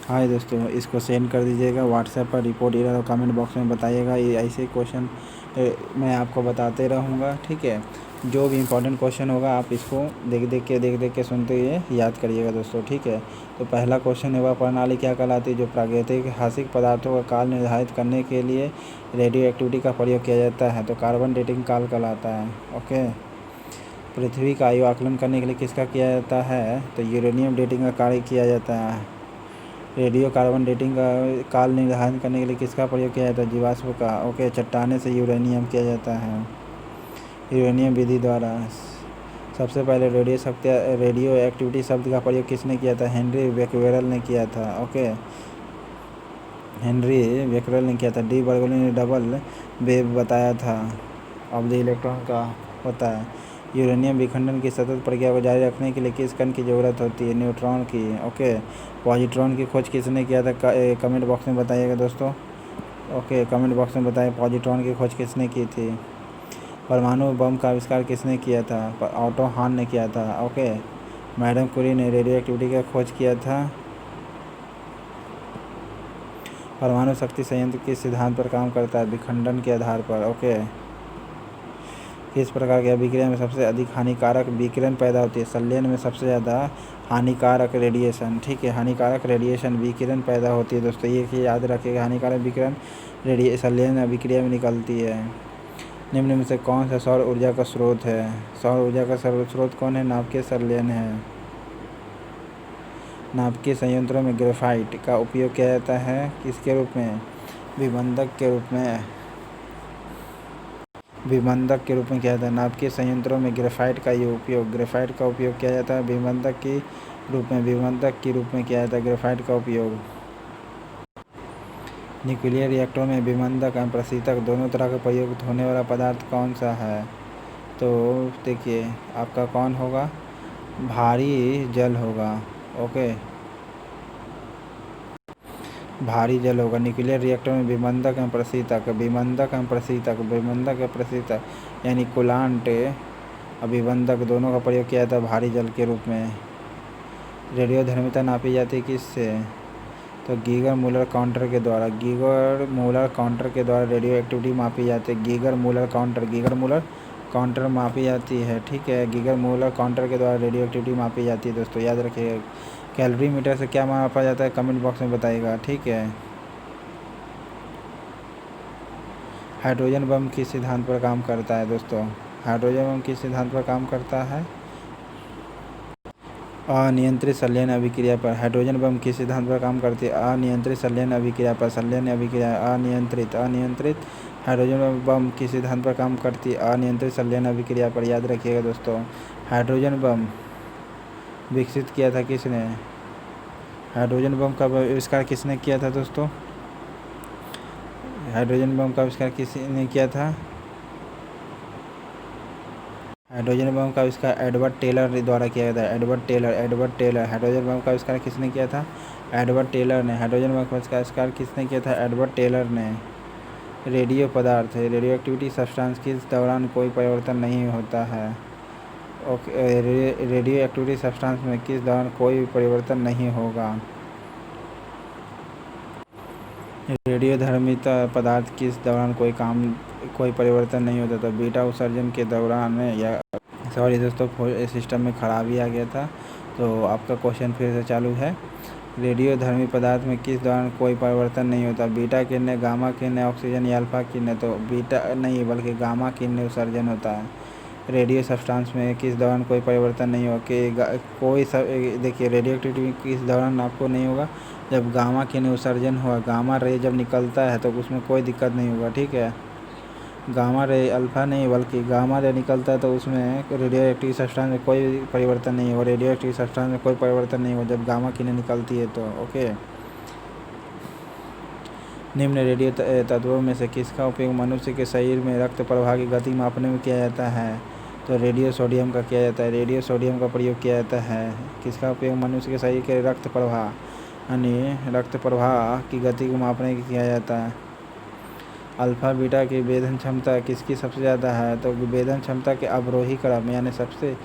हाय दोस्तों, इसको सेंड कर दीजिएगा व्हाट्सएप पर, रिपोर्ट एरर और कमेंट बॉक्स में बताइएगा। ये ऐसे क्वेश्चन मैं आपको बताते रहूँगा, ठीक है। जो भी इम्पोर्टेंट क्वेश्चन होगा आप इसको देख देख के सुनते हुए याद करिएगा दोस्तों, ठीक है। तो पहला क्वेश्चन है, वह प्रणाली क्या कहलाती है जो प्राकृतिक पदार्थों का काल निर्धारित करने के लिए रेडियो एक्टिविटी का प्रयोग किया जाता है? तो कार्बन डेटिंग काल कहलाता है। ओके। पृथ्वी का आयु आकलन करने के लिए किसका किया जाता है? तो यूरेनियम डेटिंग का कार्य किया जाता है। रेडियो कार्बन डेटिंग का काल निर्धारण करने के लिए किसका प्रयोग किया जाता है? जीवाश्म का। ओके। चट्टाने से यूरेनियम किया जाता है यूरेनियम विधि द्वारा। सबसे पहले रेडियो एक्टिविटी शब्द का प्रयोग किसने किया था? हेनरी बेक्वेरेल ने किया था। ओके। हेनरी बेक्वेरेल ने किया था। डी बर्गली ने डबल वेव बताया था ऑफ द इलेक्ट्रॉन का होता है। यूरेनियम विखंडन की सतत प्रक्रिया को जारी रखने के लिए किस कण की ज़रूरत होती है? न्यूट्रॉन की। ओके। पॉजिट्रॉन की खोज किसने किया था? कमेंट बॉक्स में बताइएगा दोस्तों। ओके, कमेंट बॉक्स में बताएं पॉजिट्रॉन की खोज किसने की थी। परमाणु बम का आविष्कार किसने किया था? ऑटो हान ने किया था। ओके। मैडम क्यूरी ने रेडियो एक्टिविटी का खोज किया था। परमाणु शक्ति संयंत्र किस सिद्धांत पर काम करता है? विखंडन के आधार पर। ओके। किस प्रकार के अभिक्रिया में सबसे अधिक हानिकारक विकिरण पैदा होती है? संलयन में सबसे ज़्यादा हानिकारक रेडिएशन, ठीक है, हानिकारक रेडिएशन विकिरण पैदा होती है दोस्तों। ये याद रखिएगा, हानिकारक विकिरण संलयन अभिक्रिया में निकलती है। निम्न में से कौन सा सौर ऊर्जा का स्रोत है? सौर ऊर्जा का स्रोत कौन है? नाभिकीय संलयन है। नाभिकीय संयंत्रों में ग्रेफाइट का उपयोग किया जाता है किसके रूप में? विबंधक के रूप में। विबंधक के रूप में किया जाता है। नाभिकीय संयंत्रों में ग्रेफाइट का उपयोग किया जाता है विबंधक के रूप में किया जाता है ग्रेफाइट का उपयोग। न्यूक्लियर रिएक्टरों में विबंधक एवं प्रशीतक दोनों तरह का प्रयोग होने वाला पदार्थ कौन सा है? तो देखिए, आपका कौन होगा? भारी जल होगा। ओके, भारी जल होगा। न्यूक्लियर रिएक्टर में विबंधक एवं प्रशीतक यानी कूलांट और विबंधक दोनों का प्रयोग किया जाता है भारी जल के रूप में। रेडियोधर्मिता नापी जाती है किससे? तो गीगर मूलर काउंटर के द्वारा रेडियो एक्टिविटी मापी जाती है। गीगर मूलर काउंटर मापी जाती है, ठीक है। गीगर मूलर काउंटर के द्वारा रेडियो एक्टिविटी मापी जाती है दोस्तों, याद रखिएगा। कैलोरीमीटर से क्या मापा जाता है? कमेंट बॉक्स में बताइएगा, ठीक है। हाइड्रोजन बम किस सिद्धांत पर काम करता है दोस्तों? हाइड्रोजन बम किस सिद्धांत पर काम करता है? अनियंत्रित संलयन अभिक्रिया पर। हाइड्रोजन बम किस सिद्धांत पर काम करती है? अनियंत्रित संलयन अभिक्रिया पर। अनियंत्रित हाइड्रोजन बम किस सिद्धांत पर काम करती है? अनियंत्रित संलयन अभिक्रिया पर, याद रखिएगा दोस्तों। हाइड्रोजन बम विकसित किया था किसने? हाइड्रोजन बम का आविष्कार किसने किया था दोस्तों? हाइड्रोजन बम का आविष्कार किसने किया था? हाइड्रोजन बम का आविष्कार एडवर्ड टेलर द्वारा किया गया था। Edward Teller. हाइड्रोजन बम का आविष्कार किसने किया था? एडवर्ड टेलर ने। हाइड्रोजन बम का आविष्कार किसने किया था? एडवर्ड टेलर ने। रेडियो पदार्थ है। रेडियो एक्टिविटी सब्सटेंस किस दौरान कोई परिवर्तन नहीं होता है? ओके। रेडियो एक्टिविटी सब्सटेंस में किस दौरान कोई परिवर्तन नहीं होगा? रेडियोधर्मिता पदार्थ किस दौरान कोई परिवर्तन नहीं होता था? बीटा उत्सर्जन के दौरान या सॉरी दोस्तों, सिस्टम में खराबी आ गया था, तो आपका क्वेश्चन फिर से चालू है। रेडियोधर्मी पदार्थ में किस दौरान कोई परिवर्तन नहीं होता? बीटा किरणें, गामा किरणें, ऑक्सीजन या अल्फा किरणें? तो बीटा नहीं बल्कि गामा किरणें उत्सर्जन होता है। रेडियो सब्सटेंस में किस दौरान कोई परिवर्तन नहीं होगा कि देखिए, रेडियो एक्टिविटी किस दौरान आपको नहीं होगा? जब गामा किरण उत्सर्जन हुआ, गामा रे जब निकलता है तो उसमें कोई दिक्कत नहीं होगा, ठीक है। गामा रे अल्फा नहीं बल्कि गामा रे निकलता है तो उसमें रेडियो एक्टिव सब्सटेंस में कोई परिवर्तन नहीं होगा। रेडियो एक्टिव सब्सटेंस में कोई परिवर्तन नहीं होगा जब गामा किरण निकलती है तो। ओके। निम्न रेडियो तत्वों में से किसका उपयोग मनुष्य के शरीर में रक्त प्रवाह की गति मापने में किया जाता है? तो रेडियो सोडियम का किया जाता है। रेडियो सोडियम का प्रयोग किया जाता है। किसका उपयोग मनुष्य के शरीर के रक्त प्रवाह की गति को मापने के किया जाता है? अल्फा बीटा की वेधन क्षमता किसकी सबसे ज़्यादा है? तो वेधन क्षमता के अवरोही क्रम यानी सबसे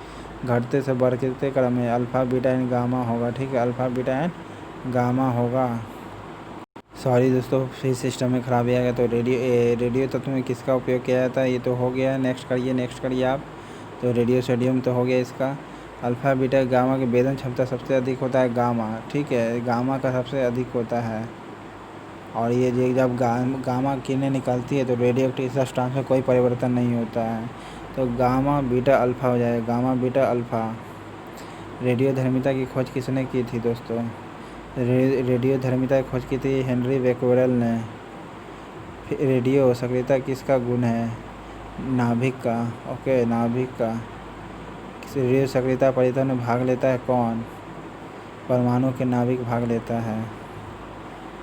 घटते से बढ़ते क्रम में अल्फा बीटा एंड गामा होगा, ठीक है। अल्फा बीटा एंड गामा होगा। सॉरी दोस्तों, फिर सिस्टम में ख़राबी आ गया। तो रेडियो तत्व में किसका उपयोग किया जाता है, ये तो हो गया। नेक्स्ट करिए आप। तो रेडियो सोडियम तो हो गया इसका। अल्फ़ा बीटा गामा की भेदन क्षमता सबसे अधिक होता है गामा, ठीक है, गामा का सबसे अधिक होता है। और ये जब गामा किरणें निकलती है तो रेडियो एक्टिव सब्सटेंस में कोई परिवर्तन नहीं होता है। तो गामा बीटा अल्फ़ा हो जाएगा, गामा बीटा अल्फ़ा। रेडियोधर्मिता की खोज किसने की थी दोस्तों? रेडियोधर्मिता की खोज की थी हेनरी बेक्वेरेल ने। रेडियो सक्रियता किसका गुण है? नाभिक का। ओके, नाभिक का। रेडियो सक्रियता परिवर्तन में भाग लेता है कौन? परमाणु के नाभिक भाग लेता है।